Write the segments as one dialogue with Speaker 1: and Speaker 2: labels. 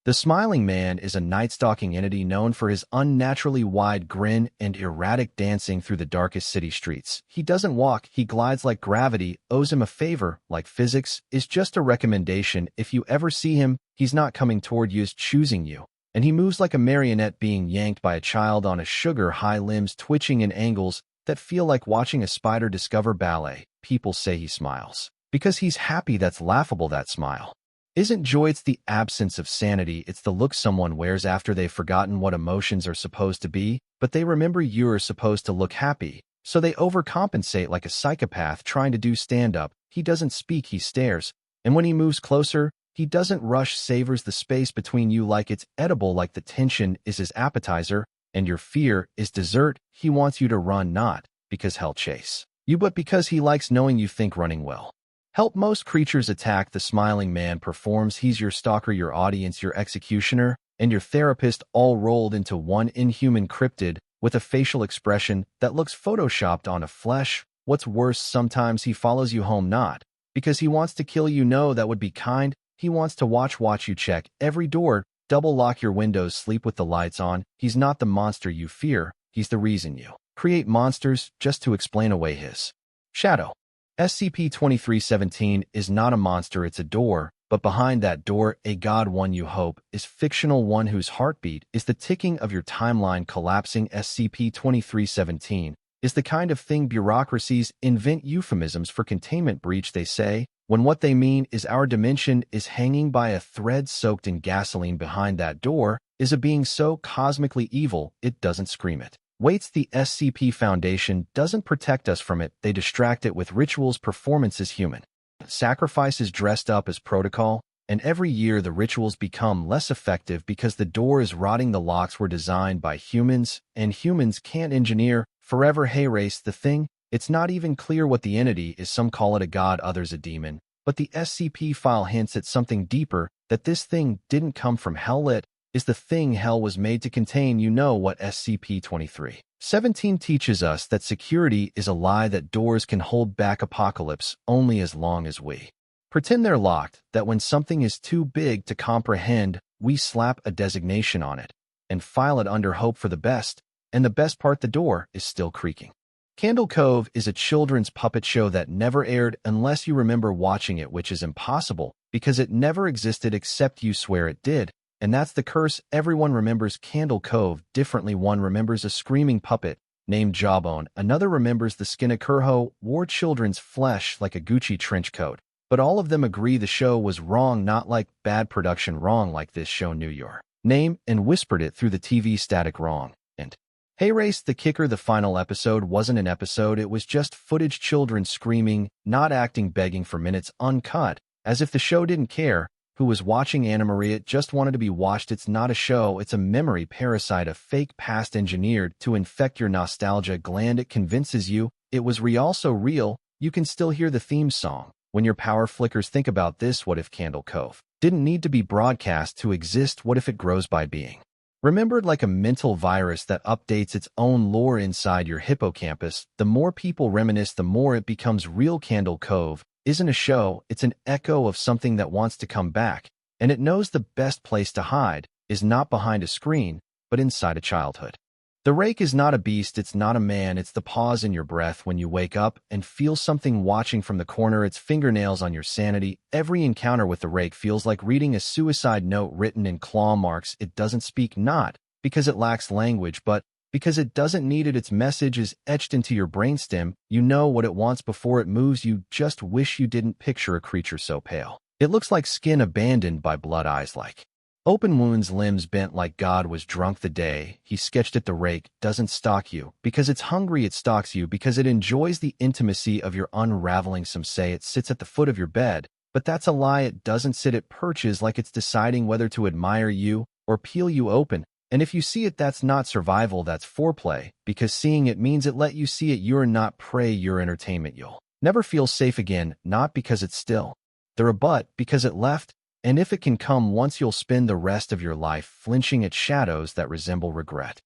Speaker 1: The smiling man is a night-stalking entity known for his unnaturally wide grin and erratic dancing through the darkest city streets. He doesn't walk, he glides like gravity, owes him a favor, like physics, is just a recommendation. If you ever see him, he's not coming toward you, he's choosing you. And he moves like a marionette being yanked by a child on a sugar-high, limbs twitching in angles that feel like watching a spider discover ballet. People say he smiles because he's happy. That's laughable, that smile isn't joy, it's the absence of sanity. It's the look someone wears after they've forgotten what emotions are supposed to be, but they remember you're supposed to look happy. So they overcompensate like a psychopath trying to do stand-up. He doesn't speak, he stares. And when he moves closer, he doesn't rush, savors the space between you like it's edible, like the tension is his appetizer and your fear is dessert. He wants you to run, not because he'll chase you, but because he likes knowing you think running will help. Most creatures attack. The smiling man performs. He's your stalker, your audience, your executioner, and your therapist, all rolled into one inhuman cryptid with a facial expression that looks photoshopped on a flesh. What's worse, sometimes he follows you home not because he wants to kill you. No, that would be kind. He wants to watch you check every door, double lock your windows, sleep with the lights on. He's not the monster you fear. He's the reason you create monsters just to explain away his shadow. SCP-2317 is not a monster, it's a door, but behind that door, a god, one you hope is fictional, one whose heartbeat is the ticking of your timeline collapsing. SCP-2317 is the kind of thing bureaucracies invent euphemisms for containment breach, they say, when what they mean is our dimension is hanging by a thread soaked in gasoline. Behind that door is a being so cosmically evil, it doesn't scream it waits. The SCP Foundation doesn't protect us from it, they distract it with rituals, performances, human sacrifices dressed up as protocol, and every year the rituals become less effective because the door is rotting. The locks were designed by humans, and humans can't engineer forever. Hey, race, the thing, it's not even clear what the entity is. Some call it a god, others a demon, but the SCP file hints at something deeper, that this thing didn't come from hell. It is the thing hell was made to contain. You know what SCP-2317 teaches us? That security is a lie, that doors can hold back apocalypse only as long as we pretend they're locked, that when something is too big to comprehend, we slap a designation on it and file it under hope for the best, and the best part, the door is still creaking. Candle Cove is a children's puppet show that never aired unless you remember watching it, which is impossible because it never existed except you swear it did. And that's the curse. Everyone remembers Candle Cove differently. One remembers a screaming puppet named Jawbone. Another remembers the skin of Kurho wore children's flesh like a Gucci trench coat. But all of them agree the show was wrong, not like bad production, wrong like this show knew your name and whispered it through the TV static, wrong. And hey, race, the kicker, the final episode wasn't an episode, it was just footage, children screaming, not acting, begging for minutes, uncut, as if the show didn't care who was watching. Anna Maria, it just wanted to be watched. It's not a show, it's a memory parasite, a fake past engineered to infect your nostalgia gland. It convinces you it was real, so real, you can still hear the theme song when your power flickers. Think about this, what if Candle Cove didn't need to be broadcast to exist? What if it grows by being remembered like a mental virus that updates its own lore inside your hippocampus? The more people reminisce, the more it becomes real. Candle Cove isn't a show, it's an echo of something that wants to come back, and it knows the best place to hide is not behind a screen, but inside a childhood. The rake is not a beast, it's not a man, it's the pause in your breath when you wake up and feel something watching from the corner. Its fingernails on your sanity. Every encounter with the rake feels like reading a suicide note written in claw marks. It doesn't speak, not because it lacks language, but because it doesn't need it. Its message is etched into your brainstem. You know what it wants before it moves. You just wish you didn't picture a creature so pale it looks like skin abandoned by blood, eyes like open wounds, limbs bent like God was drunk the day he sketched it. The rake doesn't stalk you because it's hungry, it stalks you because it enjoys the intimacy of your unraveling. Some say it sits at the foot of your bed, but that's a lie. It doesn't sit, it perches like it's deciding whether to admire you or peel you open. And if you see it, that's not survival, that's foreplay, because seeing it means it let you see it. You're not prey, you're entertainment. You'll never feel safe again, not because it's still there, but because it left. And if it can come once, you'll spend the rest of your life flinching at shadows that resemble regret.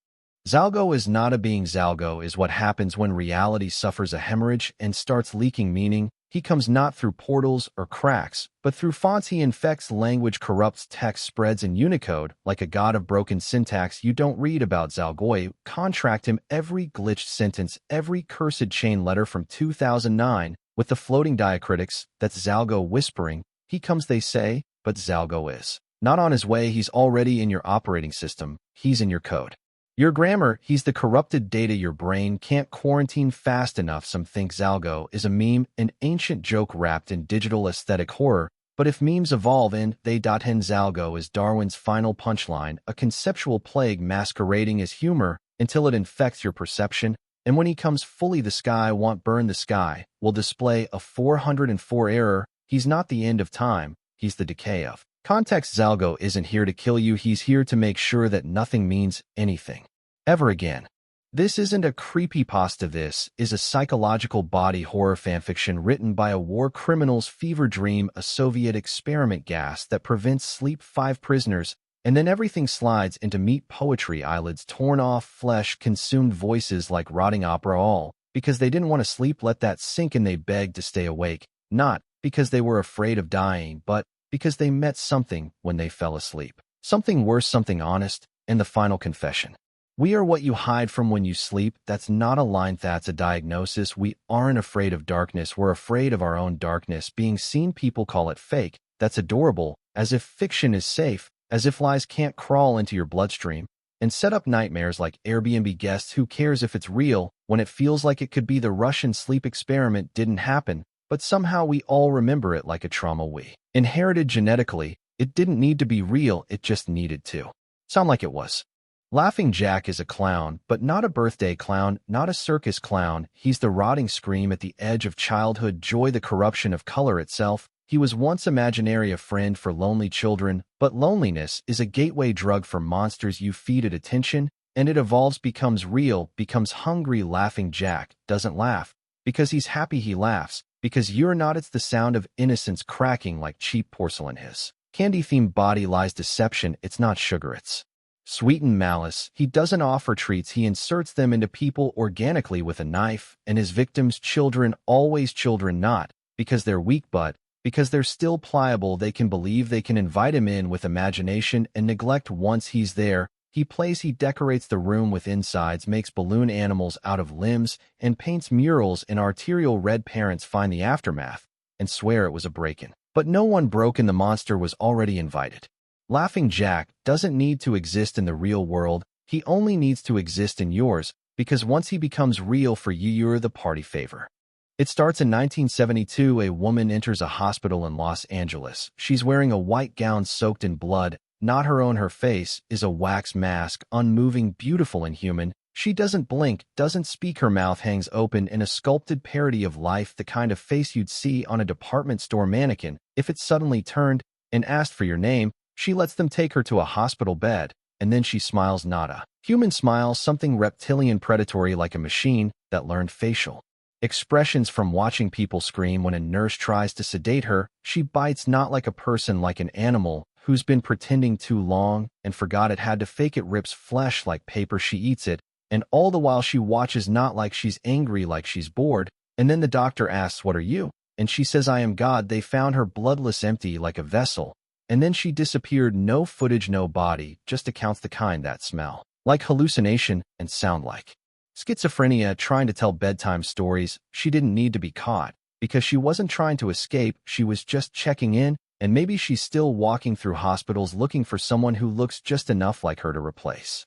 Speaker 1: Zalgo is not a being. Zalgo is what happens when reality suffers a hemorrhage and starts leaking meaning. He comes not through portals or cracks, but through fonts. He infects language, corrupts text, spreads in Unicode. Like a god of broken syntax, you don't read about Zalgoy. Contract him every glitched sentence, every cursed chain letter from 2009, with the floating diacritics. That's Zalgo whispering. He comes, they say, but Zalgo is not on his way. He's already in your operating system. He's in your code. Your grammar, he's the corrupted data your brain can't quarantine fast enough. Some think Zalgo is a meme, an ancient joke wrapped in digital aesthetic horror, but if memes evolve and they hen Zalgo is Darwin's final punchline, a conceptual plague masquerading as humor until it infects your perception, and when he comes fully, the sky won't burn. The sky will display a 404 error. He's not the end of time, he's the decay of context. Zalgo isn't here to kill you, he's here to make sure that nothing means anything ever again. This isn't a creepypasta, this is a psychological body horror fanfiction written by a war criminal's fever dream, a Soviet experiment gas that prevents sleep, 5 prisoners, and then everything slides into meat poetry, eyelids torn off, flesh consumed, voices like rotting opera, all because they didn't want to sleep. Let that sink in. They begged to stay awake, not because they were afraid of dying, but because they met something when they fell asleep. Something worse, something honest, and the final confession. We are what you hide from when you sleep. That's not a line, that's a diagnosis. We aren't afraid of darkness, we're afraid of our own darkness being seen. People call it fake. That's adorable, as if fiction is safe, as if lies can't crawl into your bloodstream and set up nightmares like Airbnb guests. Who cares if it's real when it feels like it could be? The Russian sleep experiment didn't happen, but somehow we all remember it like a trauma we inherited genetically. It didn't need to be real, it just needed to sound like it was. Laughing Jack is a clown, but not a birthday clown, not a circus clown. He's the rotting scream at the edge of childhood joy, the corruption of color itself. He was once imaginary, a friend for lonely children, but loneliness is a gateway drug for monsters. You feed it attention, and it evolves, becomes real, becomes hungry. Laughing Jack doesn't laugh because he's happy, he laughs because you're not. It's the sound of innocence cracking like cheap porcelain. His candy-themed body lies deception. It's not sugar, it's sweetened malice. He doesn't offer treats, he inserts them into people organically with a knife, and his victims, children, always children, not because they're weak, but because they're still pliable. They can believe, they can invite him in with imagination and neglect. Once he's there, he plays, he decorates the room with insides, makes balloon animals out of limbs, and paints murals in arterial red. Parents find the aftermath and swear it was a break-in. But no one broke in, the monster was already invited. Laughing Jack doesn't need to exist in the real world, he only needs to exist in yours, because once he becomes real for you, you're the party favor. It starts in 1972. A woman enters a hospital in Los Angeles. She's wearing a white gown soaked in blood, not her own. Her face is a wax mask, unmoving, beautiful, and human. She doesn't blink, doesn't speak, her mouth hangs open in a sculpted parody of life, the kind of face you'd see on a department store mannequin. If it suddenly turned and asked for your name, she lets them take her to a hospital bed, and then she smiles, not a human smile, something reptilian, predatory, like a machine that learned facial expressions from watching people scream when a nurse tries to sedate her. She bites, not like a person, like an animal who's been pretending too long and forgot it had to fake it, rips flesh like paper. She eats it, and all the while she watches, not like she's angry, like she's bored. And then the doctor asks, "What are you?" And she says, "I am God." They found her bloodless, empty like a vessel. And then she disappeared. No footage, no body, just accounts, the kind that smell like hallucination and sound like schizophrenia, trying to tell bedtime stories. She didn't need to be caught because she wasn't trying to escape, she was just checking in, and maybe she's still walking through hospitals looking for someone who looks just enough like her to replace